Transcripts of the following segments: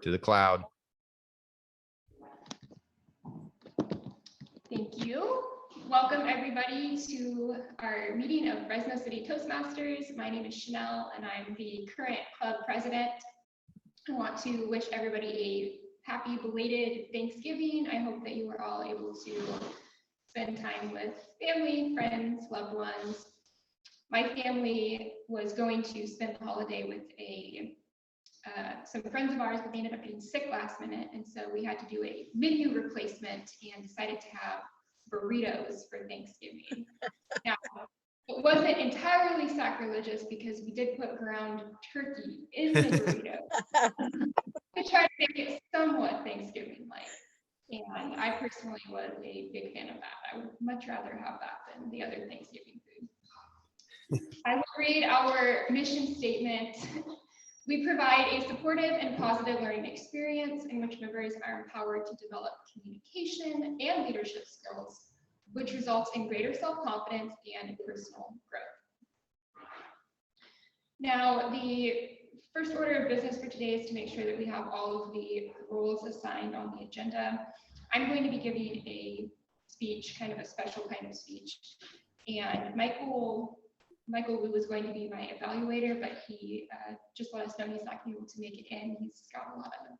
to the cloud. Thank you. Welcome everybody to our meeting of Fresno City Toastmasters. My name is Chanel and I'm the current club president. I want to wish everybody a happy belated Thanksgiving. I hope that you are all able to spend time with family, friends, loved ones. My family was going to spend the holiday with some friends of ours, but they ended up getting sick last minute. And so we had to do a menu replacement and decided to have burritos for Thanksgiving. Now, it wasn't entirely sacrilegious because we did put ground turkey in the burrito to try to make it somewhat Thanksgiving-like. And I personally was a big fan of that. I would much rather have that than the other Thanksgiving food. I will read our mission statement. We provide a supportive and positive learning experience in which members are empowered to develop communication and leadership skills, which results in greater self-confidence and personal growth. Now, the first order of business for today is to make sure that we have all of the roles assigned on the agenda. I'm going to be giving a speech, kind of a special kind of speech, and Michael Wu is going to be my evaluator, but he just let us know he's not going to be able to make it in. He's got a lot of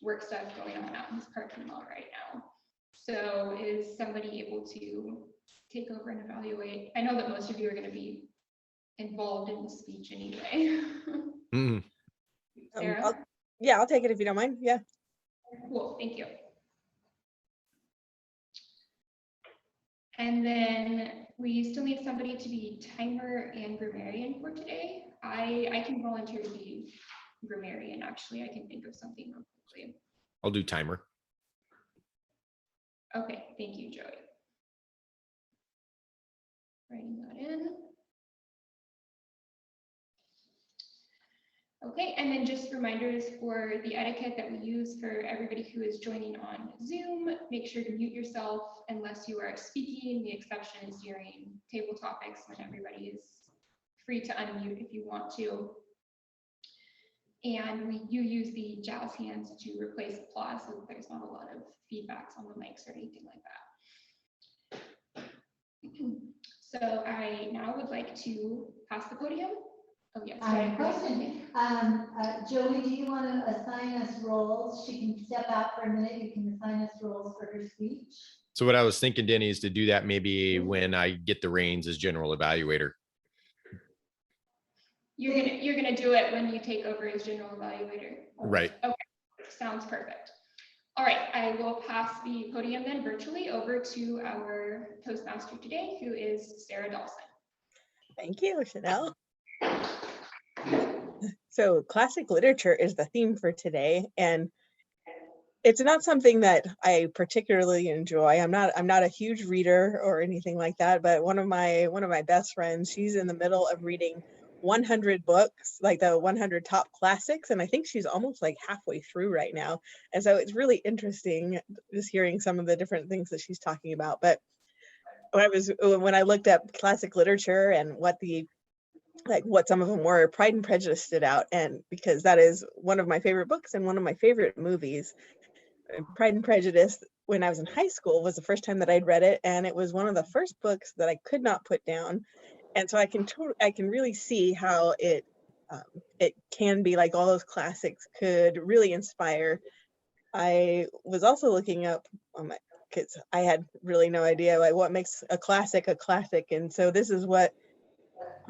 work stuff going on out in his parking lot right now. So is somebody able to take over and evaluate? I know that most of you are going to be involved in the speech anyway. Sarah? Yeah, I'll take it if you don't mind. Yeah. Cool, thank you. And then we still need somebody to be timer and grammarian for today. I can volunteer to be grammarian, actually. I can think of something real quickly. I'll do timer. Okay, thank you, Joey. Writing that in. Okay, and then just reminders for the etiquette that we use for everybody who is joining on Zoom. Make sure to mute yourself unless you are speaking. The exception is during table topics when everybody is free to unmute if you want to. And you use the jazz hands to replace applause so that there's not a lot of feedbacks on the mics or anything like that. So I now would like to pass the podium. Oh, yes. I have a question. Joey, do you want to assign us roles? She can step out for a minute. You can assign us roles for her speech. So what I was thinking, Denny, is to do that maybe when I get the reins as general evaluator. You're gonna do it when you take over as general evaluator. Right. Okay, sounds perfect. All right, I will pass the podium then virtually over to our Toastmaster today, who is Sarah Dawson. Thank you, Chanel. So classic literature is the theme for today, and it's not something that I particularly enjoy. I'm not a huge reader or anything like that, but one of my best friends, she's in the middle of reading 100 books, like the 100 top classics, and I think she's almost like halfway through right now. And so it's really interesting just hearing some of the different things that she's talking about. But when I looked up classic literature and what some of them were, Pride and Prejudice stood out, and because that is one of my favorite books and one of my favorite movies. Pride and Prejudice, when I was in high school, was the first time that I'd read it, and it was one of the first books that I could not put down. And so I can really see how it can be like all those classics could really inspire. I was also looking up because I had really no idea like what makes a classic, and so this is what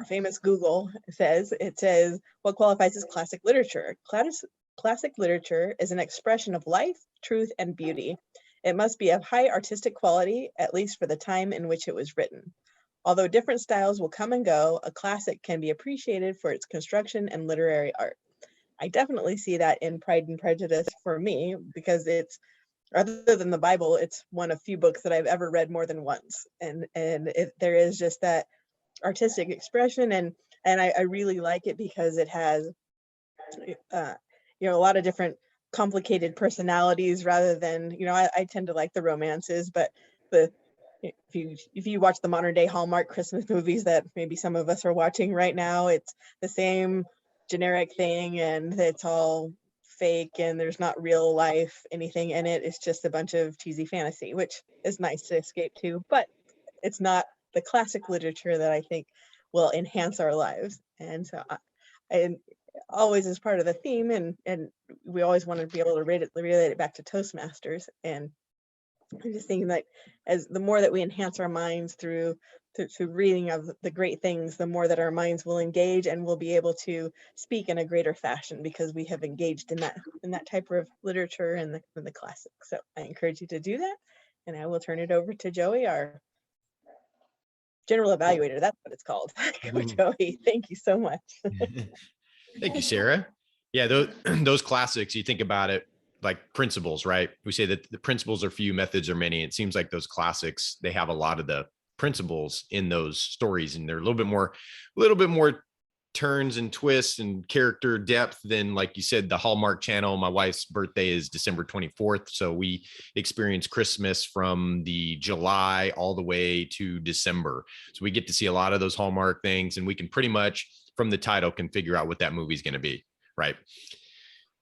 famous Google says. It says, what qualifies as classic literature? Classic literature is an expression of life, truth, and beauty. It must be of high artistic quality, at least for the time in which it was written. Although different styles will come and go, a classic can be appreciated for its construction and literary art. I definitely see that in Pride and Prejudice for me, because it's, other than the Bible, it's one of few books that I've ever read more than once. And there is just that artistic expression, and I really like it because it has a lot of different complicated personalities rather than, I tend to like the romances, but if you watch the modern day Hallmark Christmas movies that maybe some of us are watching right now, it's the same generic thing, and it's all fake and there's not real life anything in it. It's just a bunch of cheesy fantasy, which is nice to escape to, but it's not the classic literature that I think will enhance our lives. And so I always is part of the theme, and we always want to be able to relate it back to Toastmasters. And I'm just thinking that as the more that we enhance our minds through reading of the great things, the more that our minds will engage and we'll be able to speak in a greater fashion because we have engaged in that type of literature and the classics. So I encourage you to do that, and I will turn it over to Joey, our general evaluator. That's what it's called. Joey, thank you so much. Thank you, Sarah. Yeah, those classics, you think about it like principles, right? We say that the principles are few, methods are many. It seems like those classics, they have a lot of the principles in those stories, and they're a little bit more turns and twists and character depth than, like you said, the Hallmark Channel. My wife's birthday is December 24th. So we experience Christmas from the July all the way to December. So we get to see a lot of those Hallmark things, and we can pretty much from the title can figure out what that movie's going to be, right?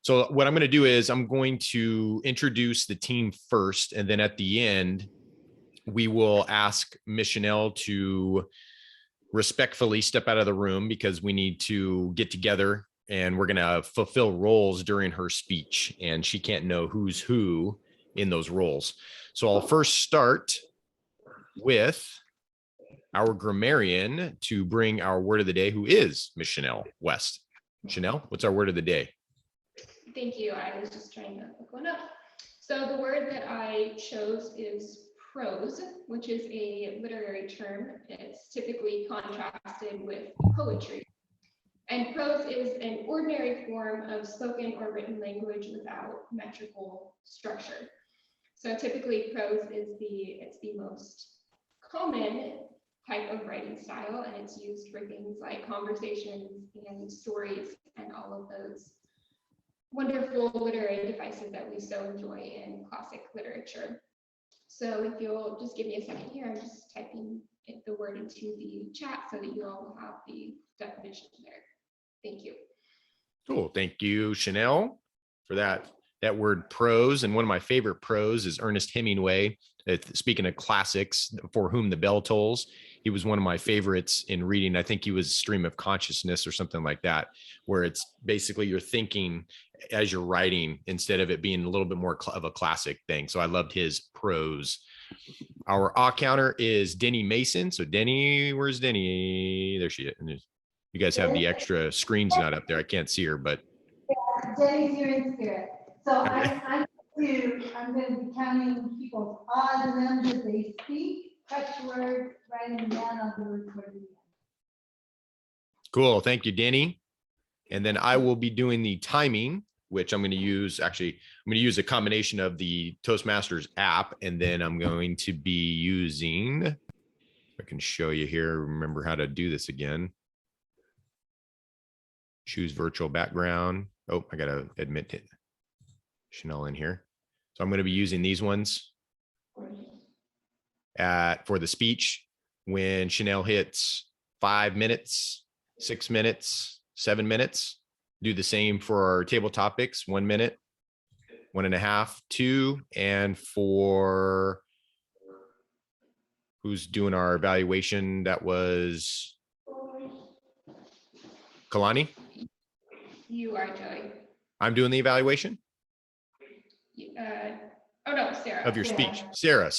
So what I'm going to do is I'm going to introduce the team first, and then at the end, we will ask Miss Chanel to respectfully step out of the room because we need to get together and we're going to fulfill roles during her speech, and she can't know who's who in those roles. So I'll first start with our grammarian to bring our word of the day, who is Miss Chanel West. Chanel, what's our word of the day? Thank you. I was just trying to look one up. So the word that I chose is prose, which is a literary term. It's typically contrasted with poetry. And prose is an ordinary form of spoken or written language without metrical structure. So typically prose is the most common type of writing style, and it's used for things like conversations and stories and all of those wonderful literary devices that we so enjoy in classic literature. So if you'll just give me a second here, I'm just typing the word into the chat so that you all will have the definition there. Thank you. Cool. Thank you, Chanel, for that word prose. And one of my favorite prose is Ernest Hemingway. Speaking of classics, For Whom the Bell Tolls, he was one of my favorites in reading. I think he was Stream of Consciousness or something like that, where it's basically you're thinking as you're writing instead of it being a little bit more of a classic thing. So I loved his prose. Our counter is Denny Mason. So Denny, where's Denny? There she is. You guys have the extra screens not up there. I can't see her, but. Yeah, Jenny's here in spirit. So Okay. I'm going to be counting people's odds and ends as they speak, catch words, writing them down on the recording. Cool. Thank you, Denny. And then I will be doing the timing, which I'm going to use. Actually, I'm going to use a combination of the Toastmasters app, and then I'm going to be using, I can show you here, remember how to do this again. Choose virtual background. Oh, I got to admit it. Chanel in here. So I'm going to be using these ones for the speech. When Chanel hits 5 minutes, 6 minutes, 7 minutes, do the same for our table topics, 1 minute, 1.5, 2, and for who's doing our evaluation, that was Kalani. You are Joey. I'm doing the evaluation Oh no, Sarah. of your speech. Sarah.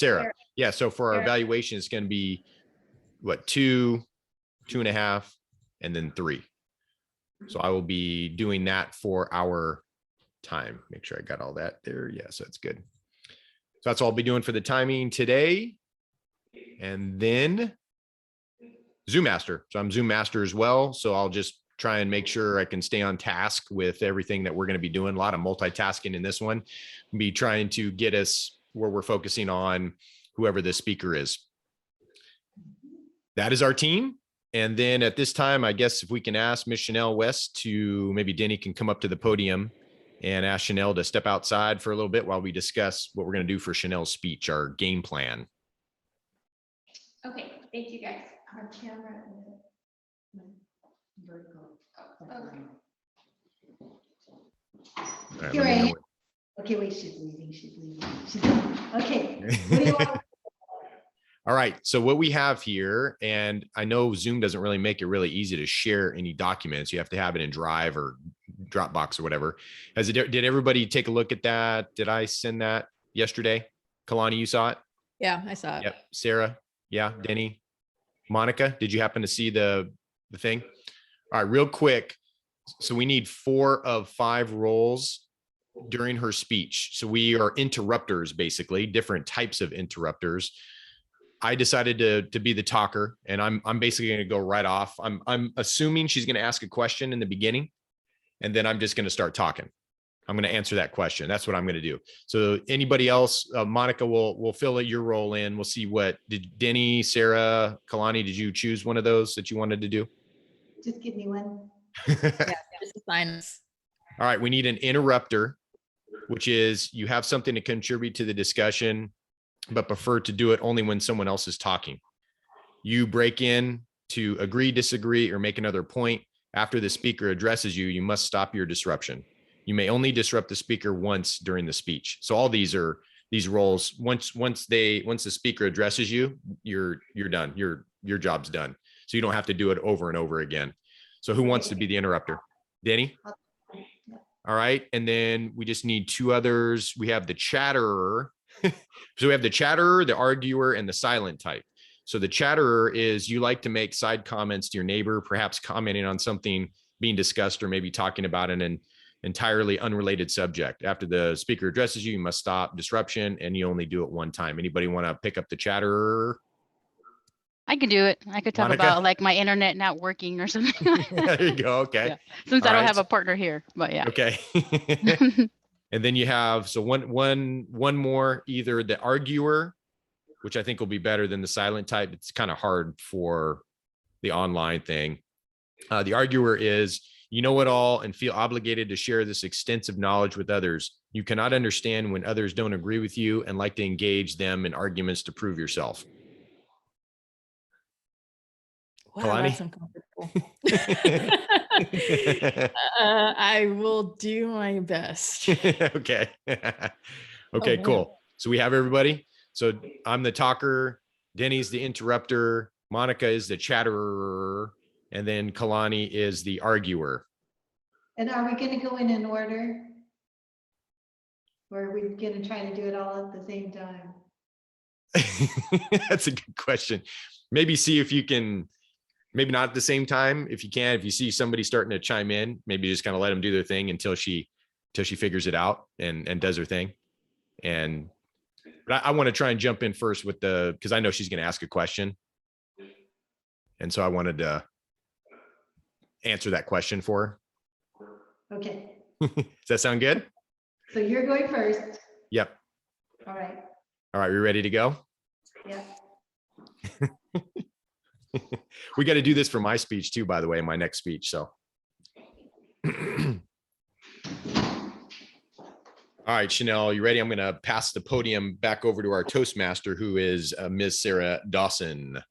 Yeah. So for our evaluation, it's going to be what, 2, 2.5, and then 3. So I will be doing that for our time. Make sure I got all that there. Yeah, so that's good. So that's all I'll be doing for the timing today. And then Zoom Master. So I'm Zoom Master as well. So I'll just try and make sure I can stay on task with everything that we're going to be doing. A lot of multitasking in this one. Be trying to get us where we're focusing on whoever the speaker is. That is our team. And then at this time, I guess if we can ask Miss Chanel West to, maybe Denny can come up to the podium and ask Chanel to step outside for a little bit while we discuss what we're going to do for Chanel's speech, our game plan. Okay, thank you guys. Our camera is vertical. Okay. right, Here let I me am. know Okay, wait, she's leaving. Okay. What do you want? All right. So what we have here, and I know Zoom doesn't really make it really easy to share any documents. You have to have it in Drive or Dropbox or whatever. Did everybody take a look at that? Did I send that yesterday? Kalani, you saw it? Yeah, I saw it. Yep. Sarah? Yeah. Denny? Monica, did you happen to see the thing? All right, real quick. So we need 4 of 5 roles during her speech. So we are interrupters, basically, different types of interrupters. I decided to be the talker, and I'm basically going to go right off. I'm assuming she's going to ask a question in the beginning, and then I'm just going to start talking. I'm going to answer that question. That's what I'm going to do. So anybody else, Monica will fill your role in. We'll see what did Denny, Sarah, Kalani, did you choose one of those that you wanted to do? Just give me one. Yeah, just assign us. All right. We need an interrupter, which is you have something to contribute to the discussion, but prefer to do it only when someone else is talking. You break in to agree, disagree, or make another point. After the speaker addresses you, you must stop your disruption. You may only disrupt the speaker once during the speech. So all these are these roles. Once the speaker addresses you, you're done. Your job's done. So you don't have to do it over and over again. So who wants to be the interrupter? Danny? All right. And then we just need 2 others. We have the chatterer. So we have the chatterer, the arguer, and the silent type. So the chatterer is you like to make side comments to your neighbor, perhaps commenting on something being discussed or maybe talking about an entirely unrelated subject. After the speaker addresses you, you must stop disruption, and you only do it one time. Anybody want to pick up the chatterer? I could do it. I could talk Monica? about like my internet not working or something like that. There you go. Okay. Yeah. Since All I don't right. have a partner here, but yeah. Okay. And then you have, so one more, either the arguer, which I think will be better than the silent type. It's kind of hard for the online thing. The arguer is, you know it all and feel obligated to share this extensive knowledge with others. You cannot understand when others don't agree with you and like to engage them in arguments to prove yourself. Wow, Kalani? that's uncomfortable. I will do my best. Okay. Okay, man. cool. So we have everybody. So I'm the talker. Denny's the interrupter. Monica is the chatterer. And then Kalani is the arguer. And are we going to go in order? Or are we going to try to do it all at the same time? That's a good question. Maybe see if you can, maybe not at the same time. If you can, if you see somebody starting to chime in, maybe just kind of let them do their thing until she figures it out and does her thing. But I want to try and jump in first with because I know she's going to ask a question. And so I wanted to answer that question for her. Okay, Does that sound good? so you're going first. Yep. All right, All right. We ready to go? yeah. We got to do this for my speech too, by the way, my next speech. So. All right, Chanel, you ready? I'm going to pass the podium back over to our Toastmaster, who is Ms. Sarah Dawson.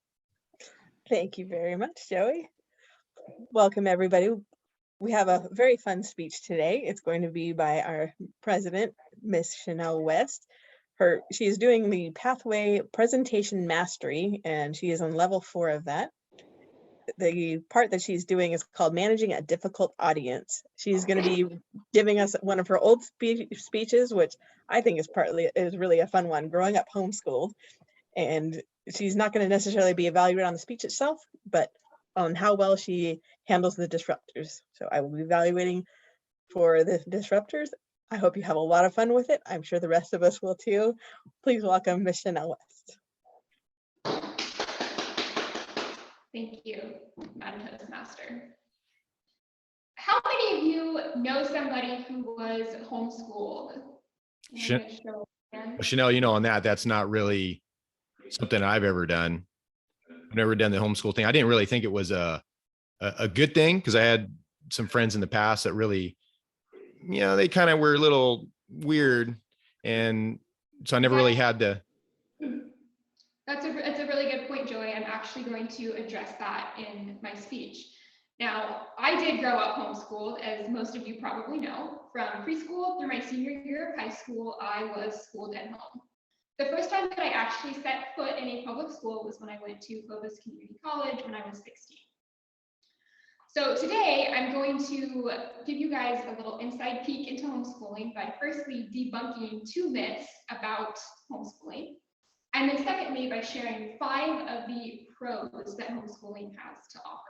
Thank you very much, Joey. Welcome, everybody. We have a very fun speech today. It's going to be by our president, Miss Chanel West. She is doing the Pathway Presentation Mastery, and she is on level 4 of that. The part that she's doing is called Managing a Difficult Audience. She's going to be giving us one of her old speeches, which I think is really a fun one, growing up homeschooled. And she's not going to necessarily be evaluated on the speech itself, but on how well she handles the disruptors. So I will be evaluating for the disruptors. I hope you have a lot of fun with it. I'm sure the rest of us will too. Please welcome Ms. Chanel West. Thank you, Madam Toastmaster. How many of you know somebody who was homeschooled? Chanel, on that's not really something I've ever done. I've never done the homeschool thing. I didn't really think it was a good thing because I had some friends in the past that really, they kind of were a little weird. And so I never really had to. That's a really good point, Joey. I'm actually going to address that in my speech. Now, I did grow up homeschooled, as most of you probably know. From preschool through my senior year of high school, I was schooled at home. The first time that I actually set foot in a public school was when I went to Clovis Community College when I was 16. So today I'm going to give you guys a little inside peek into homeschooling by firstly debunking 2 myths about homeschooling. And then secondly, by sharing 5 of the pros that homeschooling has to offer.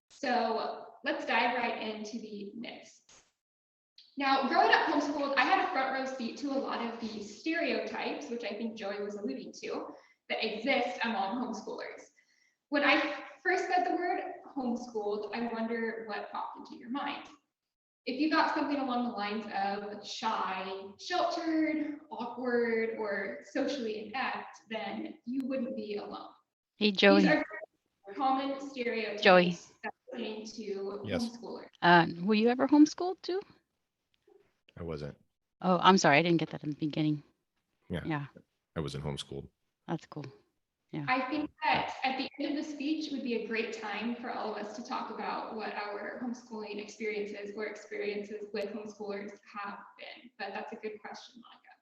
So let's dive right into the myths. Now, growing up homeschooled, I had a front row seat to a lot of the stereotypes, which I think Joey was alluding to, that exist among homeschoolers. When I first said the word homeschooled, I wonder what popped into your mind. If you got something along the lines of shy, sheltered, awkward, or socially inept, then you wouldn't be alone. Hey, These Joey. are common stereotypes Joey. that pertain to Yes. homeschoolers. Were you ever homeschooled too? I wasn't. Oh, I'm sorry. I didn't get that in the beginning. Yeah. Yeah, I wasn't homeschooled. that's cool. I think that at the end of the speech would be a great time for all of us to talk about what our homeschooling experiences or experiences with homeschoolers have been. But that's a good question, Monica.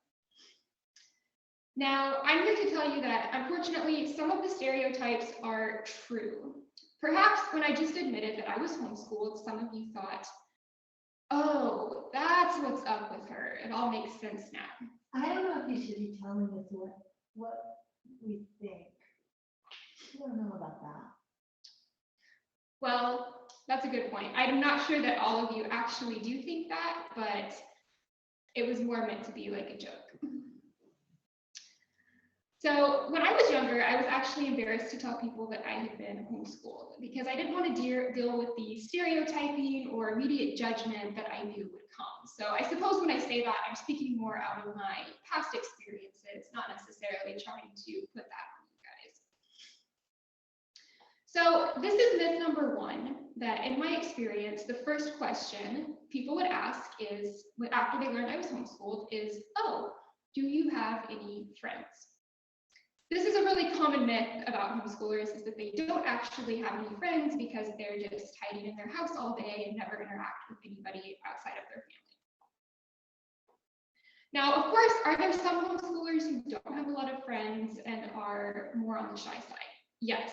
Now, I'm here to tell you that unfortunately, some of the stereotypes are true. Perhaps when I just admitted that I was homeschooled, some of you thought, oh, that's what's up with her. It all makes sense now. I don't know if you should be telling us what we think. I don't know about that. Well, that's a good point. I'm not sure that all of you actually do think that, but it was more meant to be like a joke. So when I was younger, I was actually embarrassed to tell people that I had been homeschooled because I didn't want to deal with the stereotyping or immediate judgment that I knew would come. So I suppose when I say that, I'm speaking more out of my past experiences, not necessarily trying to put that on you guys. So this is myth number 1, that in my experience, the first question people would ask is, after they learned I was homeschooled, is, oh, do you have any friends? This is a really common myth about homeschoolers, is that they don't actually have any friends because they're just hiding in their house all day and never interact with anybody outside of their family. Now, of course, are there some homeschoolers who don't have a lot of friends and are more on the shy side? Yes.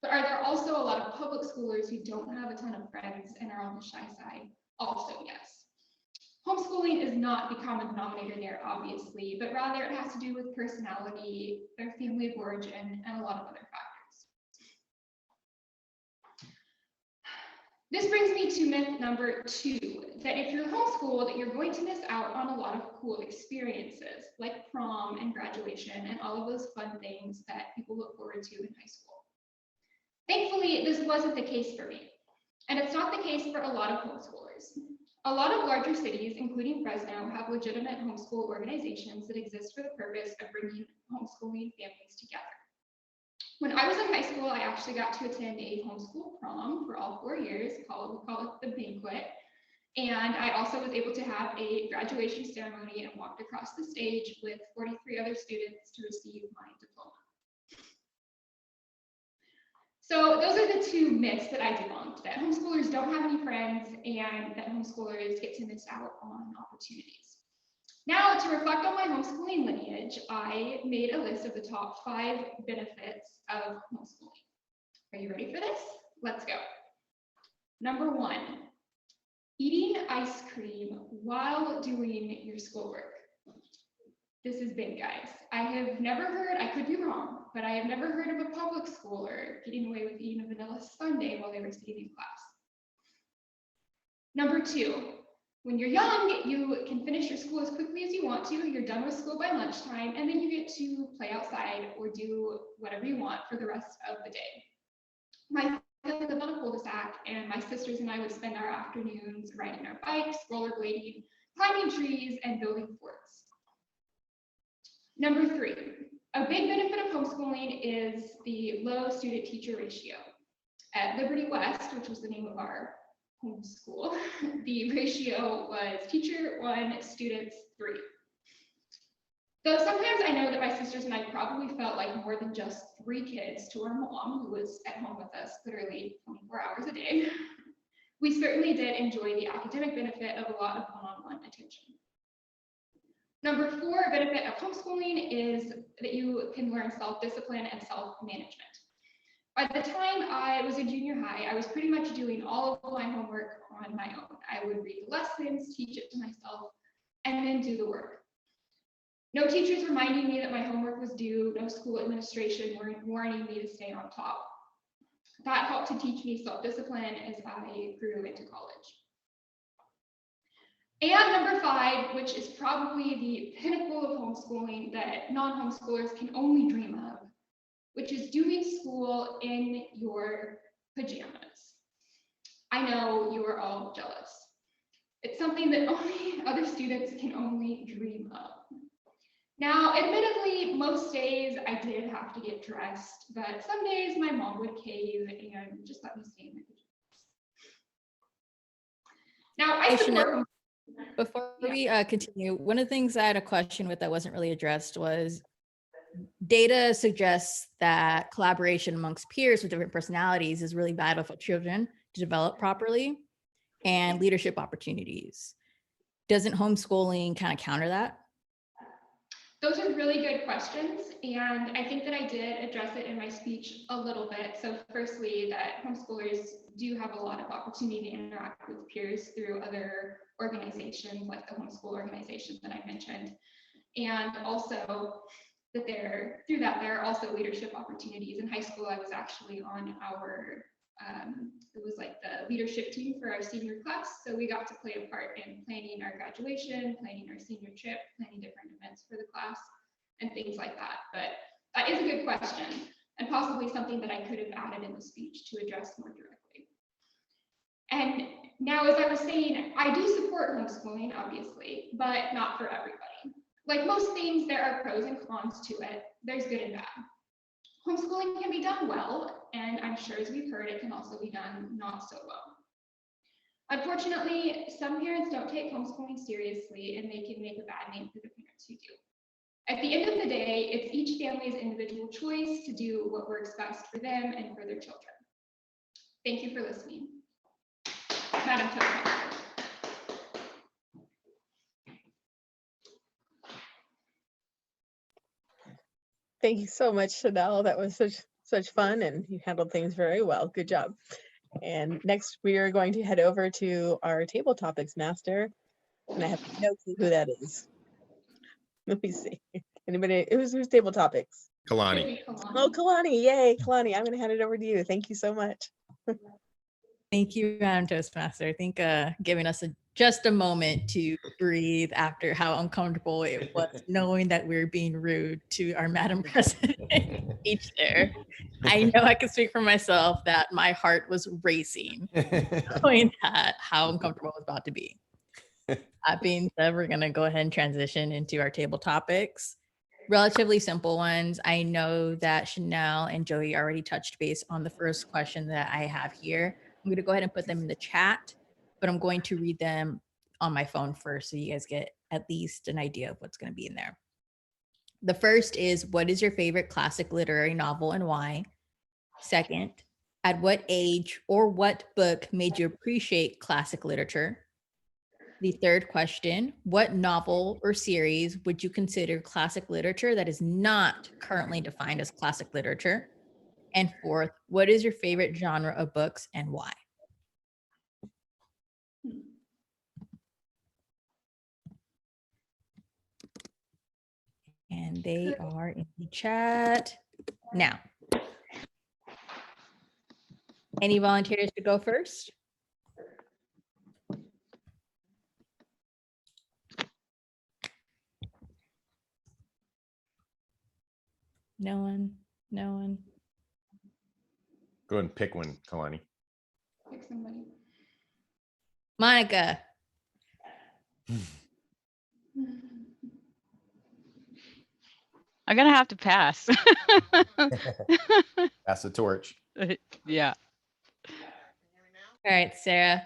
But are there also a lot of public schoolers who don't have a ton of friends and are on the shy side? Also, yes. Homeschooling is not the common denominator there, obviously, but rather it has to do with personality, their family of origin, and a lot of other factors. This brings me to myth number 2, that if you're homeschooled, you're going to miss out on a lot of cool experiences, like prom and graduation and all of those fun things that people look forward to in high school. Thankfully, this wasn't the case for me, and it's not the case for a lot of homeschoolers. A lot of larger cities, including Fresno, have legitimate homeschool organizations that exist for the purpose of bringing homeschooling families together. When I was in high school, I actually got to attend a homeschool prom for all 4 years, we call it the banquet. And I also was able to have a graduation ceremony and walked across the stage with 43 other students to receive my diploma. So those are the 2 myths that I debunked, that homeschoolers don't have any friends and that homeschoolers get to miss out on opportunities. Now, to reflect on my homeschooling lineage, I made a list of the top 5 benefits of homeschooling. Are you ready for this? Let's go. Number 1, eating ice cream while doing your schoolwork. This is big, guys. I have never heard, I could be wrong, but I have never heard of a public schooler getting away with eating a vanilla sundae while they were sitting in class. Number 2, when you're young, you can finish your school as quickly as you want to. You're done with school by lunchtime, and then you get to play outside or do whatever you want for the rest of the day. My family lived on a cul-de-sac, and my sisters and I would spend our afternoons riding our bikes, rollerblading, climbing trees, and building forts. Number 3, a big benefit of homeschooling is the low student-teacher ratio. At Liberty West, which was the name of our homeschool, the ratio was teacher 1, students 3. Though sometimes I know that my sisters and I probably felt like more than just 3 kids to our mom, who was at home with us literally 24 hours a day. we certainly did enjoy the academic benefit of a lot of one-on-one attention. Number 4 benefit of homeschooling is that you can learn self-discipline and self-management. By the time I was in junior high, I was pretty much doing all of my homework on my own. I would read the lessons, teach it to myself, and then do the work. No teachers reminding me that my homework was due, no school administration warning me to stay on top. That helped to teach me self-discipline as I grew into college. And number 5, which is probably the pinnacle of homeschooling that non-homeschoolers can only dream of, which is doing school in your pajamas. I know you are all jealous. It's something that only other students can only dream of. Now, admittedly, most days I did have to get dressed, but some days my mom would cave and just let me stay in my pajamas. Now, I Hey, support. Before we continue, one of the things I had a question with that wasn't really addressed was data suggests that collaboration amongst peers with different personalities is really vital for children to develop properly and leadership opportunities. Doesn't homeschooling kind of counter that? Those are really good questions, and I think that I did address it in my speech a little bit. So firstly, that homeschoolers do have a lot of opportunity to interact with peers through other organizations like the homeschool organization that I mentioned. And also that through that, there are also leadership opportunities. In high school, I was actually on our, it was like the leadership team for our senior class. So we got to play a part in planning our graduation, planning our senior trip, planning different events for the class and things like that. But that is a good question and possibly something that I could have added in the speech to address more directly. And now, as I was saying, I do support homeschooling, obviously, but not for everybody. Like most things, there are pros and cons to it. There's good and bad. Homeschooling can be done well, and I'm sure, as we've heard, it can also be done not so well. Unfortunately, some parents don't take homeschooling seriously, and they can make a bad name for the parents who do. At the end of the day, it's each family's individual choice to do what works best for them and for their children. Thank you for listening. Madam Toastmaster. Thank you so much, Chanel. That was such fun, and you handled things very well. Good job. And next, we are going to head over to our table topics master, and I have no clue who that is. Let me see. Anybody? Who's table topics? Kalani. Oh, Kalani! Yay, Kalani! I'm going to hand it over to you. Thank you so much. Thank you, Madam Toastmaster. I think giving us just a moment to breathe after how uncomfortable it was knowing that we're being rude to our Madam President each there. I know I can speak for myself that my heart was racing knowing that how uncomfortable it was about to be. That being said, we're going to go ahead and transition into our table topics. Relatively simple ones. I know that Chanel and Joey already touched base on the first question that I have here. I'm going to go ahead and put them in the chat, but I'm going to read them on my phone first so you guys get at least an idea of what's going to be in there. The first is, what is your favorite classic literary novel and why? Second, at what age or what book made you appreciate classic literature? The third question, what novel or series would you consider classic literature that is not currently defined as classic literature? And fourth, what is your favorite genre of books and why? And they are in the chat now. Any volunteers to go first? No one, no one. Go ahead and pick one, Kalani. Pick somebody. Monica. I'm gonna have to pass. Pass the torch. Yeah. All right, Sarah.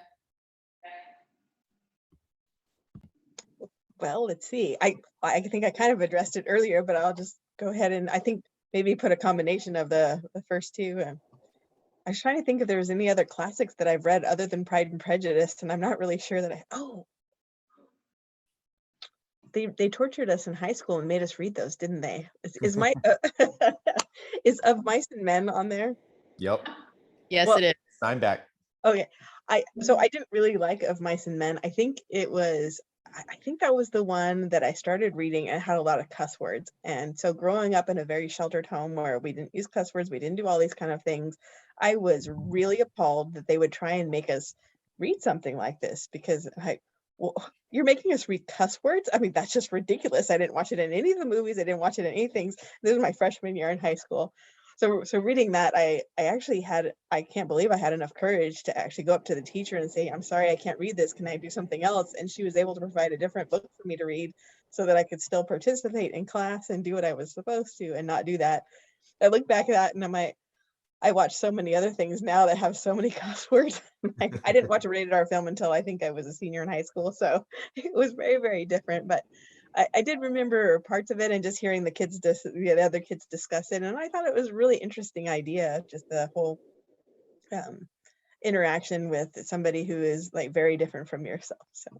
Well, let's see. I think I kind of addressed it earlier, but I'll just go ahead and I think maybe put a combination of the first two. I was trying to think if there was any other classics that I've read other than Pride and Prejudice, and I'm not really sure that they tortured us in high school and made us read those, didn't they? Is my is Of Mice and Men on there? Yep. Yes, Well, it is. I'm back. Okay. So I didn't really like Of Mice and Men. I think I think that was the one that I started reading and had a lot of cuss words. And so growing up in a very sheltered home where we didn't use cuss words, we didn't do all these kind of things, I was really appalled that they would try and make us read something like this because well, you're making us read cuss words? I mean, that's just ridiculous. I didn't watch it in any of the movies. I didn't watch it in anything. This was my freshman year in high school. So reading that, I actually I can't believe I had enough courage to actually go up to the teacher and say, I'm sorry, I can't read this. Can I do something else? And she was able to provide a different book for me to read so that I could still participate in class and do what I was supposed to and not do that. I look back at that and I'm like, I watch so many other things now that have so many cuss words. I didn't watch a rated R film until I think I was a senior in high school. So it was very, very different. But I did remember parts of it and just hearing the other kids discuss it. And I thought it was a really interesting idea, just the whole interaction with somebody who is like very different from yourself. So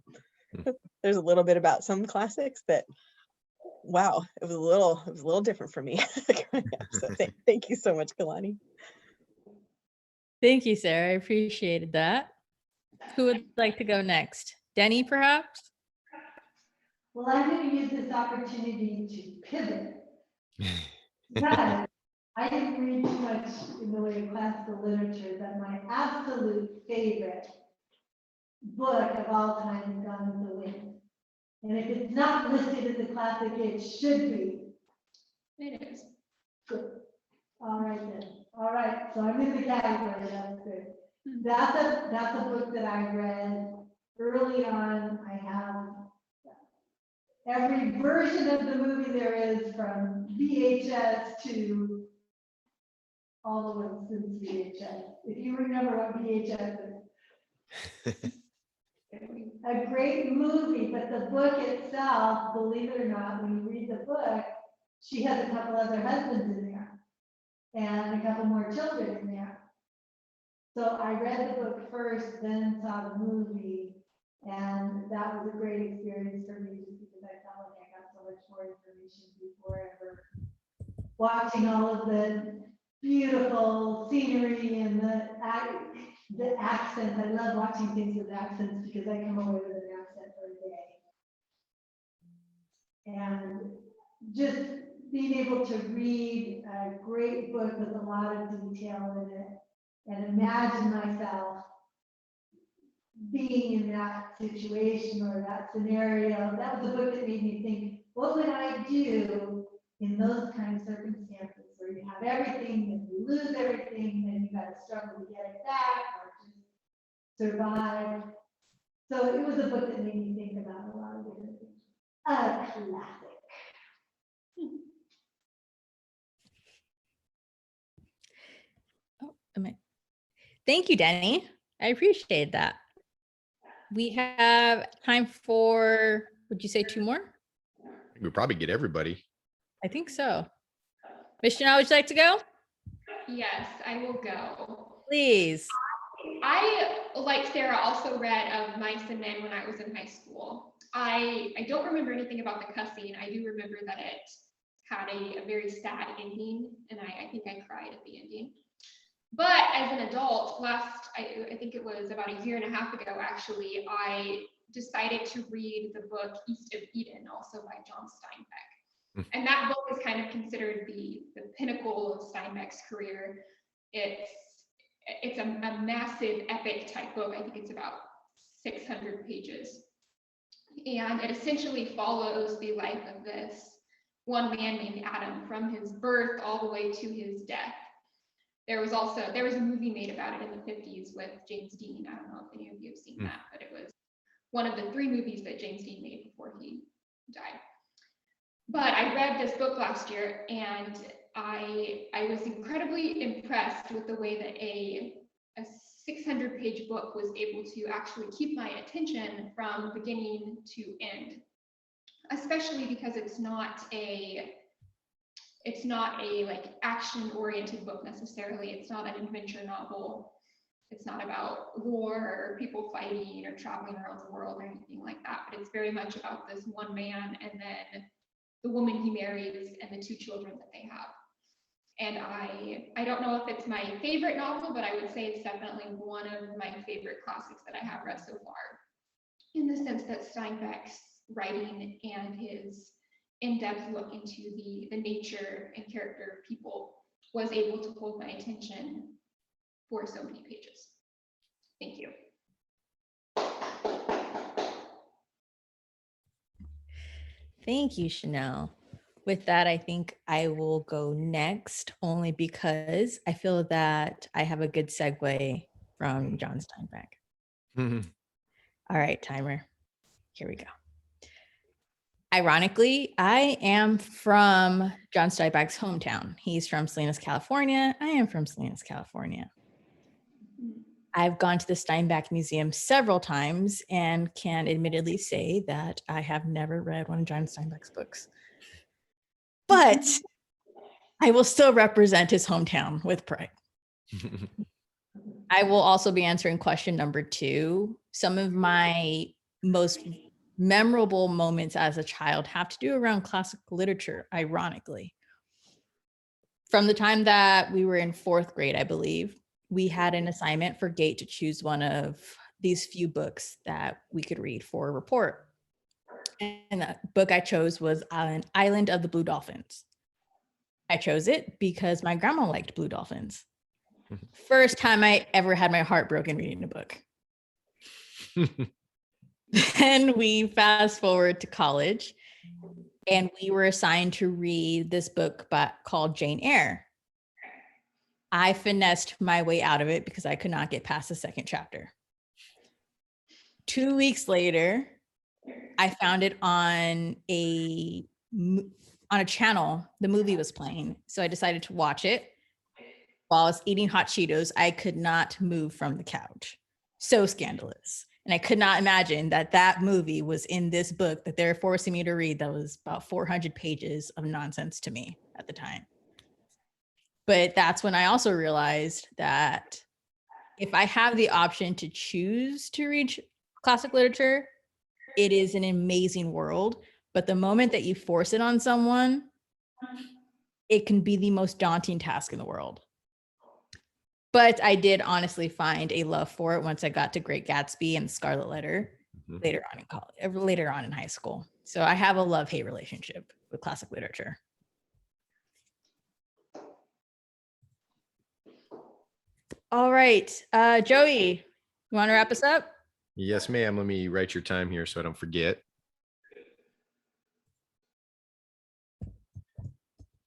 there's a little bit about some classics that, wow, it was a little different for me. So thank you so much, Kalani. Thank you, Sarah. I appreciated that. Who would like to go next? Denny, perhaps? Well, I'm going to use this opportunity to pivot. Because I didn't read too much in the way of classical literature, but my absolute favorite book of all time is Gone with the Wind. And if it's not listed as a classic, it should be. It is. Good. All right then. All right. So I'm in the category. That's good. That's a book that I read early on. I have every version of the movie there is, from VHS to all the ones since VHS. If you remember what VHS is. A great movie, but the book itself, believe it or not, when you read the book, she has a couple other husbands in there and a couple more children in there. So I read the book first, then saw the movie, and that was a great experience for me just because I felt like I got so much more information before ever watching all of the beautiful scenery and the accents. I love watching things with accents because I come away with an accent for a day. And just being able to read a great book with a lot of detail in it and imagine myself being in that situation or that scenario. That was a book that made me think, what would I do in those kind of circumstances where you have everything and you lose everything and you got to struggle to get it back or just survive. So it was a book that made me think about a lot of different things. A classic. Thank you, Denny. I appreciate that. We have time for, would you say 2 more? We'll probably get everybody. I think so. Miss Chanel, would you like to go? Yes, I will go. Please. I, like Sarah, also read Of Mice and Men when I was in high school. I don't remember anything about the cussing. I do remember that it had a very sad ending, and I think I cried at the ending. But as an adult, I think it was about a year and a half ago, actually, I decided to read the book East of Eden, also by John Steinbeck. And that book is kind of considered the pinnacle of Steinbeck's career. It's a massive epic type book. I think it's about 600 pages. And it essentially follows the life of this one man named Adam from his birth all the way to his death. There was a movie made about it in the 50s with James Dean. I don't know if any of you have seen that, but it was one of the 3 movies that James Dean made before he died. But I read this book last year, and I was incredibly impressed with the way that a 600-page book was able to actually keep my attention from beginning to end, especially because it's not a it's not a like action-oriented book necessarily. It's not an adventure novel. It's not about war or people fighting or traveling around the world or anything like that, but it's very much about this one man and then the woman he marries and the two children that they have. And I don't know if it's my favorite novel, but I would say it's definitely one of my favorite classics that I have read so far, in the sense that Steinbeck's writing and his in-depth look into the nature and character of people was able to hold my attention for so many pages. Thank you. Thank you, Chanel. With that, I think I will go next, only because I feel that I have a good segue from John Steinbeck. Mhm. All right, timer. Here we go. Ironically, I am from John Steinbeck's hometown. He's from Salinas, California. I am from Salinas, California. I've gone to the Steinbeck Museum several times and can admittedly say that I have never read one of John Steinbeck's books. But I will still represent his hometown with pride. I will also be answering question number 2. Some of my most memorable moments as a child have to do around classic literature, ironically. From the time that we were in 4th grade, I believe, we had an assignment for GATE to choose one of these few books that we could read for a report. And the book I chose was An Island of the Blue Dolphins. I chose it because my grandma liked blue dolphins. First time I ever had my heart broken reading a book. Then we fast forward to college, and we were assigned to read this book called Jane Eyre. I finessed my way out of it because I could not get past the 2nd chapter. 2 weeks later, I found it on a channel. The movie was playing, so I decided to watch it. While I was eating hot Cheetos, I could not move from the couch. So scandalous. And I could not imagine that that movie was in this book that they're forcing me to read that was about 400 pages of nonsense to me at the time. But that's when I also realized that if I have the option to choose to read classic literature, it is an amazing world. But the moment that you force it on someone, it can be the most daunting task in the world. But I did honestly find a love for it once I got to Great Gatsby and Scarlet Letter later on in college, later on in high school. So I have a love-hate relationship with classic literature. All right, Joey, you want to wrap us up? Yes, ma'am. Let me write your time here so I don't forget.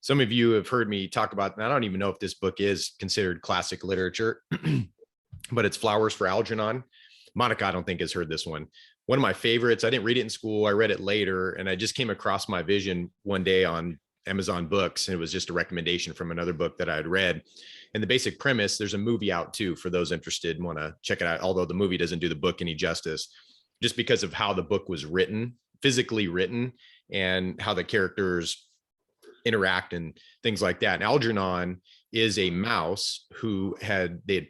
Some of you have heard me talk about, and I don't even know if this book is considered classic literature, but it's Flowers for Algernon. Monica, I don't think has heard this one. One of my favorites. I didn't read it in school. I read it later, and I just came across my vision one day on Amazon Books, and it was just a recommendation from another book that I had read. And the basic premise, there's a movie out too for those interested and want to check it out, although the movie doesn't do the book any justice, just because of how the book was written, physically written, and how the characters interact and things like that. And Algernon is a mouse who did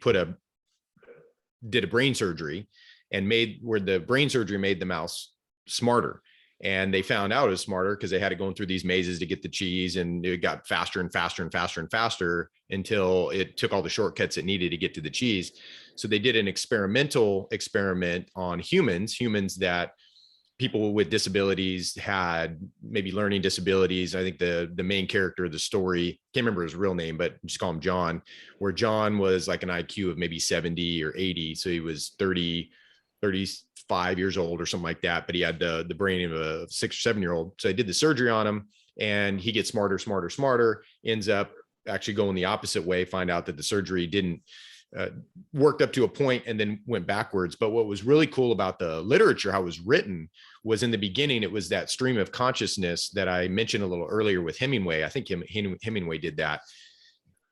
a brain surgery and the brain surgery made the mouse smarter. And they found out it was smarter because they had it going through these mazes to get the cheese, and it got faster and faster and faster and faster until it took all the shortcuts it needed to get to the cheese. So they did an experimental experiment on humans that people with disabilities had, maybe learning disabilities. I think the main character of the story, can't remember his real name, but just call him John, where John was like an IQ of maybe 70 or 80. So he was 35 years old or something like that, but he had the brain of a 6 or 7-year-old. So they did the surgery on him, and he gets smarter, ends up actually going the opposite way, find out that the surgery didn't worked up to a point and then went backwards. But what was really cool about the literature, how it was written, was in the beginning, it was that stream of consciousness that I mentioned a little earlier with Hemingway. I think Hemingway did that.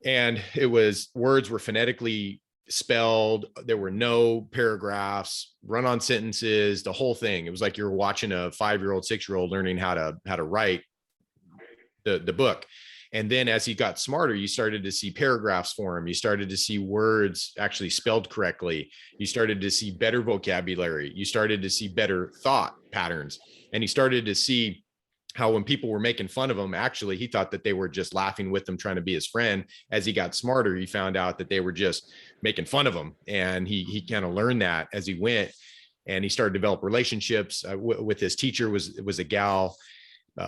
And it was, words were phonetically spelled. There were no paragraphs, run-on sentences, the whole thing. It was like you were watching a 5-year-old, 6-year-old learning how to write the book. And then as he got smarter, you started to see paragraphs for him. You started to see words actually spelled correctly. You started to see better vocabulary. You started to see better thought patterns. And he started to see how when people were making fun of him, actually, he thought that they were just laughing with him, trying to be his friend. As he got smarter, he found out that they were just making fun of him. And he kind of learned that as he went. And he started to develop relationships with his teacher, was a gal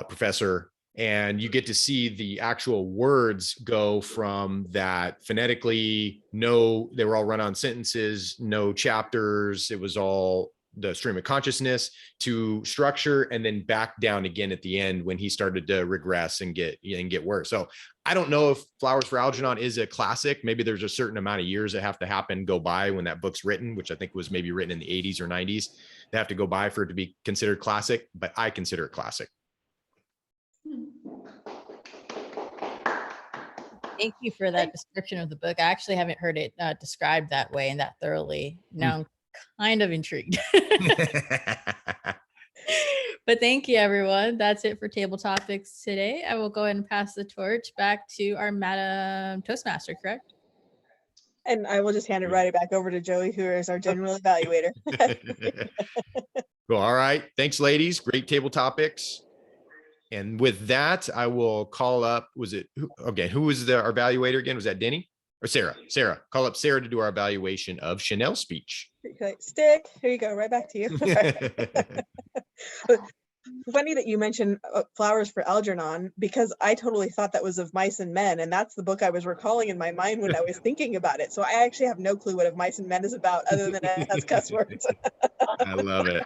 professor. And you get to see the actual words go from that phonetically, no, they were all run on sentences, no chapters. It was all the stream of consciousness to structure, and then back down again at the end when he started to regress and get worse. So I don't know if Flowers for Algernon is a classic. Maybe there's a certain amount of years that have to go by when that book's written, which I think was maybe written in the 80s or 90s. They have to go by for it to be considered classic, but I consider it classic. Thank you for that description of the book. I actually haven't heard it described that way and that thoroughly. Now I'm kind of intrigued. But thank you, everyone. That's it for Table Topics today. I will go ahead and pass the torch back to our Madam Toastmaster, correct? And I will just hand it right back over to Joey, who is our general evaluator. Cool. All right. Thanks, ladies. Great Table Topics. And with that, I will call up, who was our evaluator again? Was that Denny or Sarah? Sarah, call up Sarah to do our evaluation of Chanel's speech. Stick, here you go, right back to you. Funny that you mentioned Flowers for Algernon, because I totally thought that was of Mice and Men, and that's the book I was recalling in my mind when I was thinking about it. So I actually have no clue what Of Mice and Men is about, other than it has cuss words. I love it.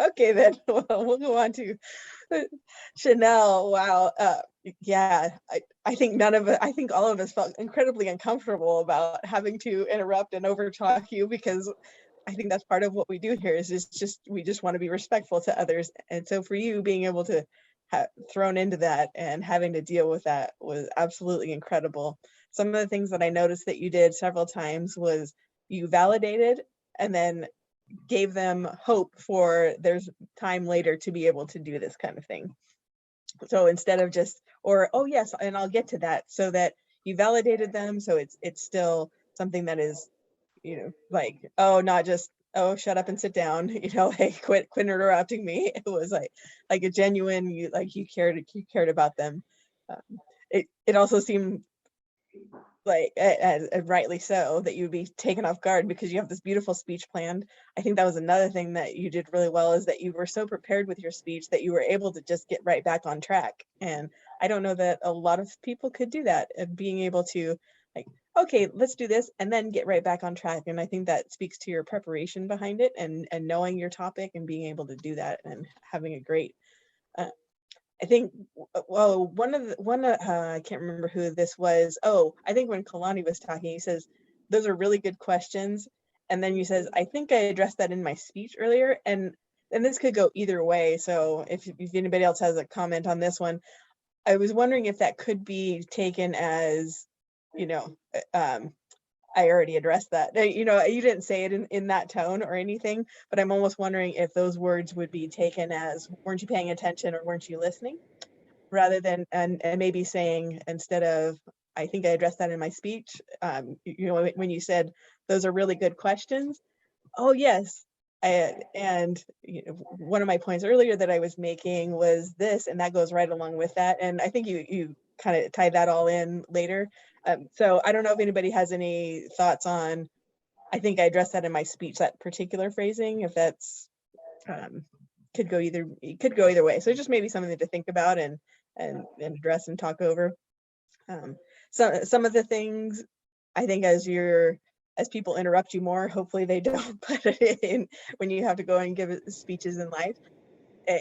Okay, then we'll go on to Chanel. Wow. Yeah, I think all of us felt incredibly uncomfortable about having to interrupt and overtalk you, because I think that's part of what we do here is we just want to be respectful to others. And so for you being able to have thrown into that and having to deal with that was absolutely incredible. Some of the things that I noticed that you did several times was you validated and then gave them hope for there's time later to be able to do this kind of thing. So instead of just, or, oh yes, and I'll get to that, so that you validated them. So it's still something that is, like, oh, not just, oh, shut up and sit down, hey, quit interrupting me. It was like a genuine, you cared about them. It also seemed like, and rightly so, that you'd be taken off guard because you have this beautiful speech planned. I think that was another thing that you did really well, is that you were so prepared with your speech that you were able to just get right back on track. And I don't know that a lot of people could do that, of being able to, like, okay, let's do this and then get right back on track. And I think that speaks to your preparation behind it, and knowing your topic and being able to do that and having a great, I think, well, I can't remember who this was. Oh, I think when Kalani was talking, he says, those are really good questions. And then you says, I think I addressed that in my speech earlier. And this could go either way. So if anybody else has a comment on this one, I was wondering if that could be taken as, I already addressed that. You didn't say it in that tone or anything, but I'm almost wondering if those words would be taken as, weren't you paying attention or weren't you listening? Rather than, and maybe saying, instead of, I think I addressed that in my speech, when you said, those are really good questions. Oh, yes. One of my points earlier that I was making was this, and that goes right along with that. And I think you kind of tied that all in later. So I don't know if anybody has any thoughts on, I think I addressed that in my speech, that particular phrasing, if that's could go either way. So just maybe something to think about and address and talk over. So some of the things, I think, as people interrupt you more, hopefully they don't put it in when you have to go and give speeches in life.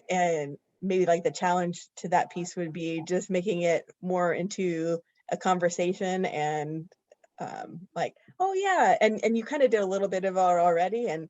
And maybe like the challenge to that piece would be just making it more into a conversation and like, oh yeah, and you kind of did a little bit of it already, and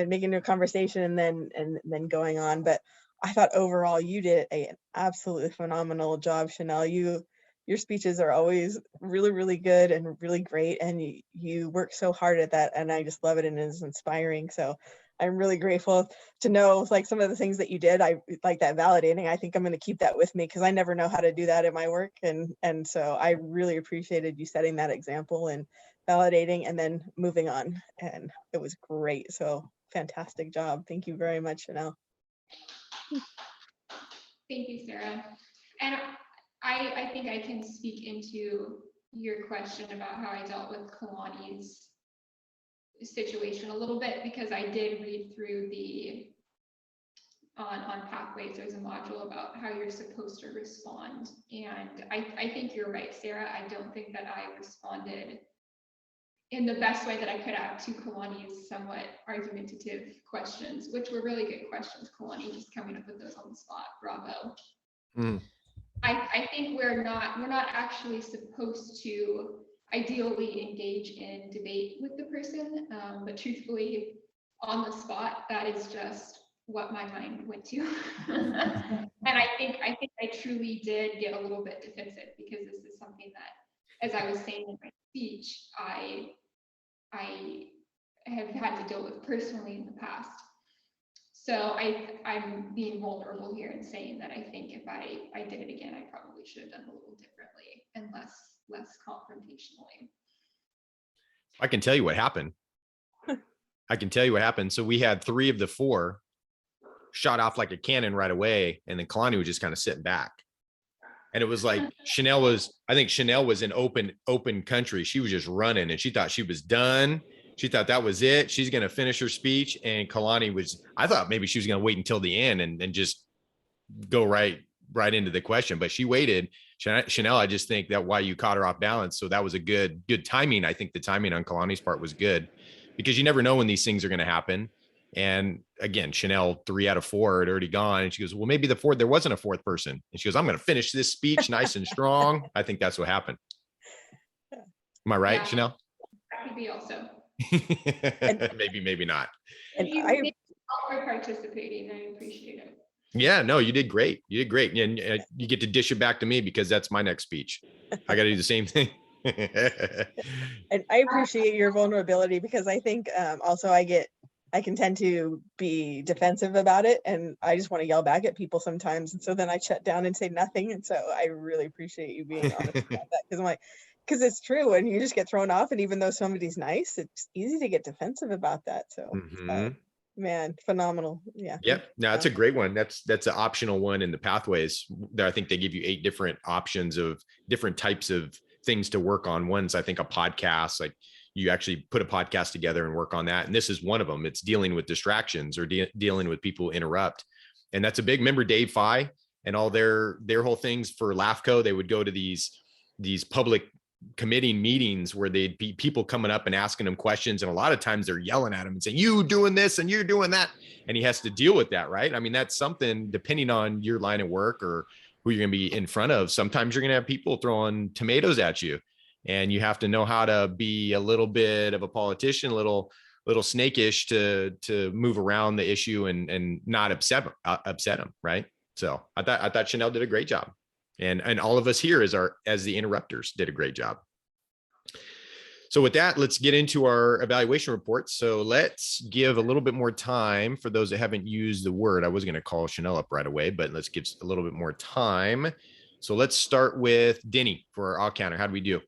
making it a conversation and then going on. But I thought overall you did an absolutely phenomenal job, Chanel. Your speeches are always really, really good and really great, and you work so hard at that, and I just love it, and it's inspiring. So I'm really grateful to know like some of the things that you did. I like that validating. I think I'm going to keep that with me because I never know how to do that in my work. And so I really appreciated you setting that example and validating and then moving on. And it was great. So fantastic job. Thank you very much, Chanel. Thank you, Sarah. And I think I can speak into your question about how I dealt with Kalani's situation a little bit, because I did read through the on pathways, there's a module about how you're supposed to respond. And I think you're right, Sarah. I don't think that I responded in the best way that I could have to Kalani's somewhat argumentative questions, which were really good questions. Kalani just coming up with those on the spot. Bravo. Mm. I think we're not actually supposed to ideally engage in debate with the person, but truthfully, on the spot, that is just what my mind went to. And I think I truly did get a little bit defensive, because this is something that, as I was saying in my speech, I have had to deal with personally in the past. So I'm being vulnerable here and saying that I think if I did it again, I probably should have done a little differently and less confrontationally. I can tell you what happened. I can tell you what happened. So we had 3 of the 4 shot off like a cannon right away, and then Kalani was just kind of sitting back. And it was like I think Chanel was in open country. She was just running, and she thought she was done. She thought that was it. She's going to finish her speech. And Kalani I thought maybe she was going to wait until the end and just go right into the question, but she waited. Chanel, I just think that why you caught her off balance. So that was a good timing. I think the timing on Kalani's part was good, because you never know when these things are going to happen. And again, Chanel, 3 out of 4 had already gone. And she goes, well, maybe there wasn't a 4th person. And she goes, I'm going to finish this speech nice and strong. I think that's what happened. Am I right, Yeah. Chanel? That could be also. Maybe not. And Thank I you all for participating. I appreciate it. Yeah, no, you did great. And you get to dish it back to me, because that's my next speech. I got to do the same thing. And I appreciate your vulnerability, because I think also I can tend to be defensive about it, and I just want to yell back at people sometimes. And so then I shut down and say nothing. And so I really appreciate you being honest about that, because I'm like, because it's true, and you just get thrown off. And even though somebody's nice, it's easy to get defensive about that. So man, phenomenal. Yeah. Yep. No, that's a great one. That's an optional one in the pathways there. I think they give you 8 different options of different types of things to work on. One's, I think, a podcast, like you actually put a podcast together and work on that. And this is one of them. It's dealing with distractions or dealing with people who interrupt. And that's a big, remember Dave Fye and all their whole things for LAFCO. They would go to these public committee meetings where they'd be people coming up and asking him questions. And a lot of times they're yelling at him and saying, you doing this and you're doing that. And he has to deal with that, right? I mean, that's something, depending on your line of work or who you're going to be in front of. Sometimes you're going to have people throwing tomatoes at you, and you have to know how to be a little bit of a politician, a little snakish to move around the issue and not upset them. Right. So I thought Chanel did a great job. And all of us here as the interrupters did a great job. So with that, let's get into our evaluation report. So let's give a little bit more time for those that haven't used the word. I was going to call Chanel up right away, but let's give a little bit more time. So let's start with Denny for our all counter. How do we do?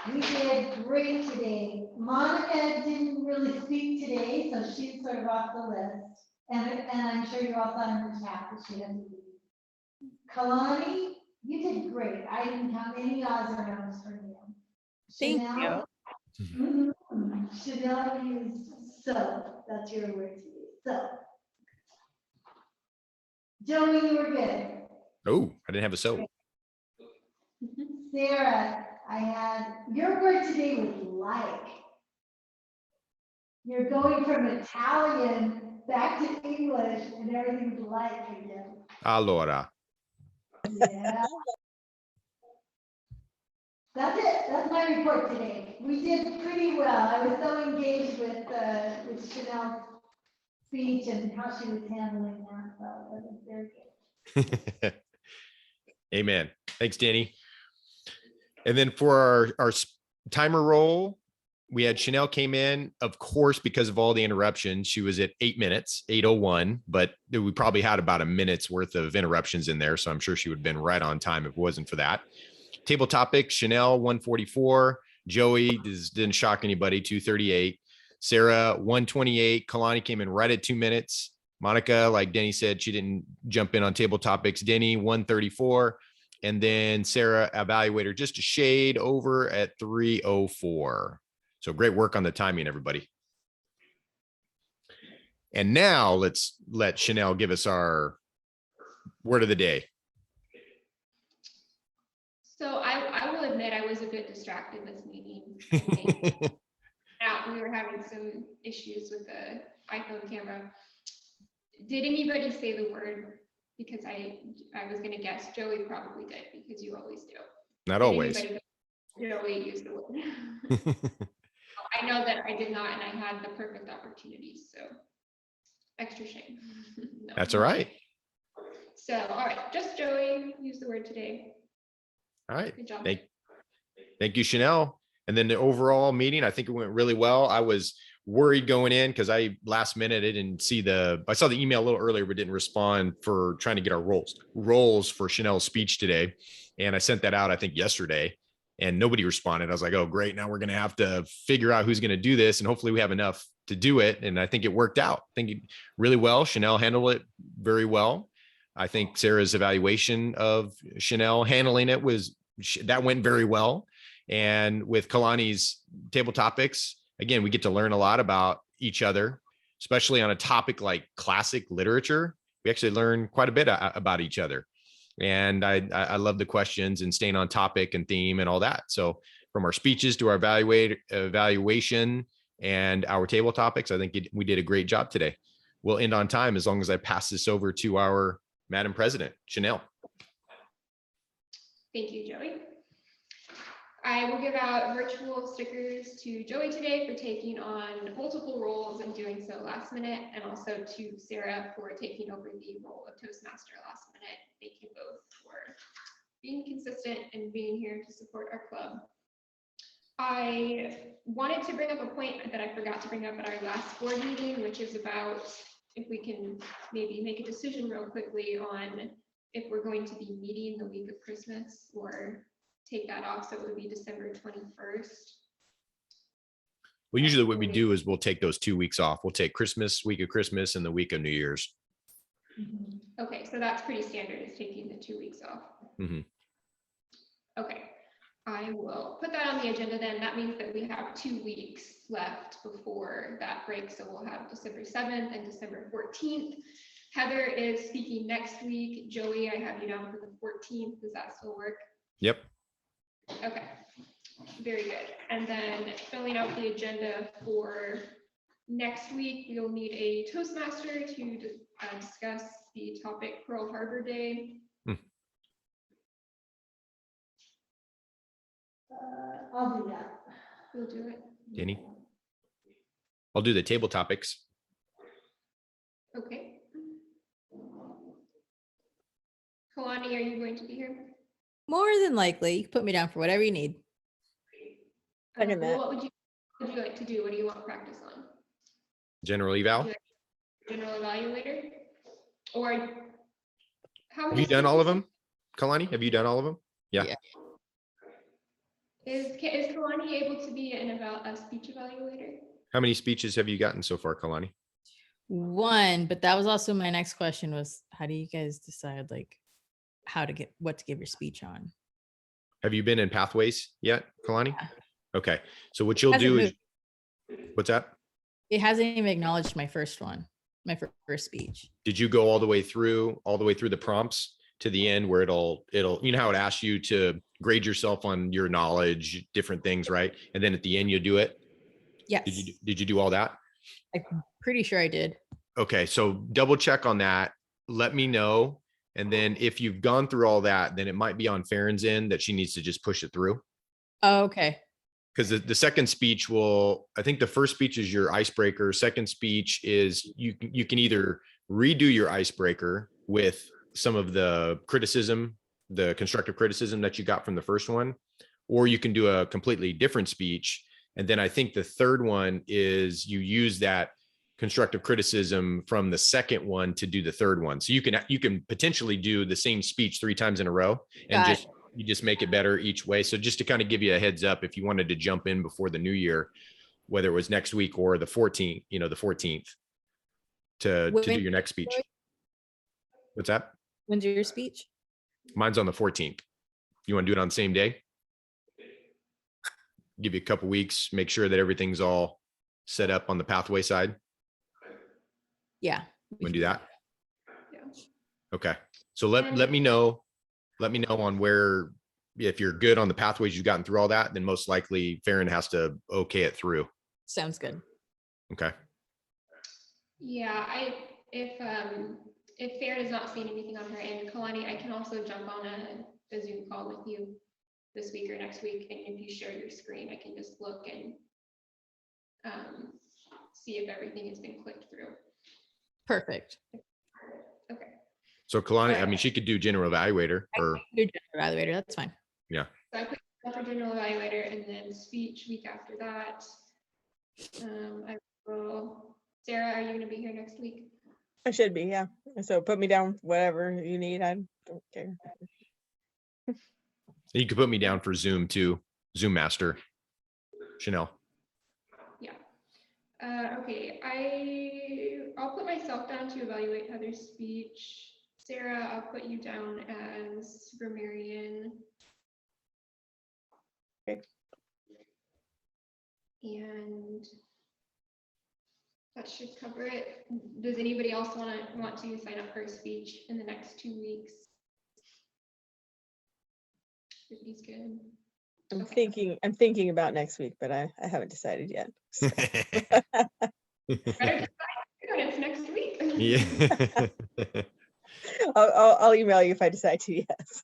We did great today. Monica didn't really speak today, so she's sort of off the list. And I'm sure you all saw in the chat that she doesn't. Kalani, you did great. I didn't count any odds or ends for you. Thank Chanel, Chanel used so. That's your word to use. So. Joey, you were good. Oh, I didn't have a so. Sarah, I had your word today was like. You're going from Italian back to English and everything's like again. Allora. Yeah. That's it. That's my report today. We did pretty well. I was so engaged with Chanel's speech and how she was handling that. So it was very good. Amen. Thanks, Danny. And then for our timer roll, we had Chanel came in, of course, because of all the interruptions. She was at 8 minutes, 8:01, but we probably had about a minute's worth of interruptions in there. So I'm sure she would have been right on time if it wasn't for that. Table topic, Chanel 144. Joey didn't shock anybody, 238. Sarah 128. Kalani came in right at 2 minutes. Monica, like Denny said, she didn't jump in on table topics. Denny 134. And then Sarah, evaluator, just a shade over at 304. So great work on the timing, everybody. And now let's let Chanel give us our word of the day. So I will admit I was a bit distracted this meeting. We were having some issues with the iPhone camera. Did anybody say the word? Because I was going to guess Joey probably did, because you always do. Not always. Joey used the word. I know that I did not, and I had the perfect opportunity, so extra shame. No. That's all right. So, all right, just Joey used the word today. All right. Good job. Thank you, Chanel. And then the overall meeting, I think it went really well. I was worried going in because I last minute I didn't see I saw the email a little earlier, but didn't respond for trying to get our roles for Chanel's speech today. And I sent that out, I think, yesterday, and nobody responded. I was like, oh, great. Now we're going to have to figure out who's going to do this. And hopefully we have enough to do it. And I think it worked out. I think really well. Chanel handled it very well. I think Sarah's evaluation of Chanel handling it that went very well. And with Kalani's table topics, again, we get to learn a lot about each other, especially on a topic like classic literature. We actually learn quite a bit about each other. And I love the questions and staying on topic and theme and all that. So from our speeches to our evaluation and our table topics, I think we did a great job today. We'll end on time as long as I pass this over to our Madam President, Chanel. Thank you, Joey. I will give out virtual stickers to Joey today for taking on multiple roles and doing so last minute, and also to Sarah for taking over the role of Toastmaster last minute. Thank you both for being consistent and being here to support our club. I wanted to bring up a point that I forgot to bring up at our last board meeting, which is about if we can maybe make a decision real quickly on if we're going to be meeting the week of Christmas or take that off, so it would be December 21st. Well, usually what we do is we'll take those 2 weeks off. We'll take Christmas, week of Christmas, and the week of New Year's. Okay, so that's pretty standard, is taking the 2 weeks off. Okay, I will put that on the agenda then. That means that we have 2 weeks left before that break, so we'll have December 7th and December 14th. Heather is speaking next week. Joey, I have you down for the 14th. Does that still work? Yep. Okay, very good. And then filling out the agenda for next week, we'll need a Toastmaster to discuss the topic Pearl Harbor Day. I'll do that. We'll do it. Danny? I'll do the table topics. Okay. Kalani, are you going to be here? More than likely. You can put me down for whatever you need. Second that. What would you like to do? What do you want practice on? General eval. General evaluator? Or how Have you done all of them? Kalani, have you done all of them? Yeah. Is Kalani able to be a speech evaluator? How many speeches have you gotten so far, Kalani? One, but that was also my next question was, how do you guys decide like what to give your speech on? Have you been in Pathways yet, Kalani? Yeah. Okay. So what you'll do is, what's that? It hasn't even acknowledged my first one, my first speech. Did you go all the way through the prompts to the end where it'll, you know how it asks you to grade yourself on your knowledge, different things, right? And then at the end, you do it. Yes. Did you do all that? I'm pretty sure I did. Okay. So double check on that. Let me know. And then if you've gone through all that, then it might be on Farron's end that she needs to just push it through. Oh, okay. Because the second speech I think the first speech is your icebreaker. Second speech is you can either redo your icebreaker with some of the criticism, the constructive criticism that you got from the first one, or you can do a completely different speech And then I think the third one is you use that constructive criticism from the second one to do the third one. So you can potentially do the same speech 3 times in a row and you just make it better each way. So just to kind of give you a heads up, if you wanted to jump in before the new year, whether it was next week or the 14th, the 14th to do your next speech. What's that? When's your speech? Mine's on the 14th. You want to do it on the same day? Give you a couple weeks, make sure that everything's all set up on the pathway side. Yeah. Want to do that? Yeah. Okay. So let me know on where, if you're good on the pathways, you've gotten through all that, then most likely Farron has to okay it through. Sounds good. Okay. Yeah, if Farron is not seeing anything on her end, Kalani, I can also jump on a Zoom call with you this week or next week, and if you share your screen, I can just look and see if everything has been clicked through. Perfect. Okay. So Kalani, I mean, she could do general evaluator or Do general evaluator. That's fine. yeah. So I put you for general evaluator and then speech week after that. I will. Sarah, are you going to be here next week? I should be, yeah. So put me down, whatever you need. I don't care. You could put me down for Zoom too. Zoom master. Chanel. Yeah. Okay. I'll put myself down to evaluate Heather's speech. Sarah, I'll put you down as grammarian. Okay. And that should cover it. Does anybody else want to sign up for a speech in the next 2 weeks? Everybody's good. I'm thinking about next week, but I haven't decided yet. So. Better decide when it's next week. Yeah. I'll email you if I decide to, yes.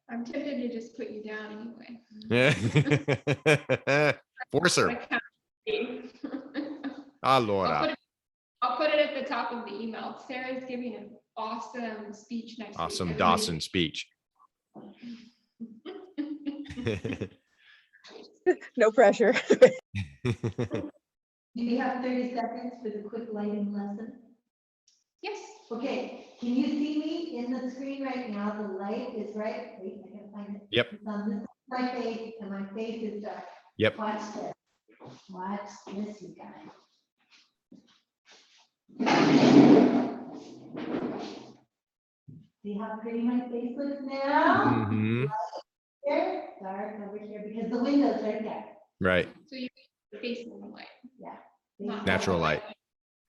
I'm tempted to just put you down anyway. Force her. Allora. I'll put it at the top of the email. Sarah's giving an awesome speech next week. Awesome Dawson speech. No pressure. Do you have 30 seconds for the quick lighting lesson? Yes. Okay, can you see me in the screen right now? The light is right. Wait, I can find it. Yep. It's on this my face, and my face is dark. Yep. Watch this. Watch this, you guys. See how pretty my face looks now? Mhm. Here, dark over here, because the window's right there. Right. So you're facing the light. Yeah. Not Natural light.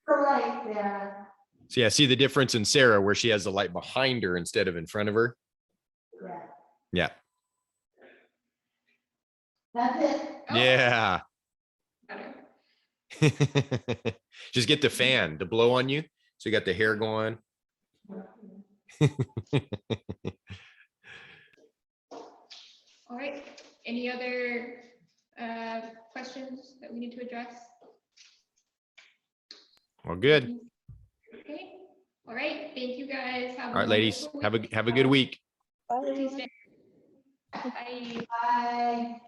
The light there. So yeah, see the difference in Sarah where she has the light behind her instead of in front of her. Yeah. Yeah. That's it. Oh, Yeah. better. Just get the fan to blow on you. So you got the hair going. All right. Any other questions that we need to address? Well, good. Okay. All right. Thank you guys. All right, ladies, have a good week. Bye. Tuesday. Bye. Bye.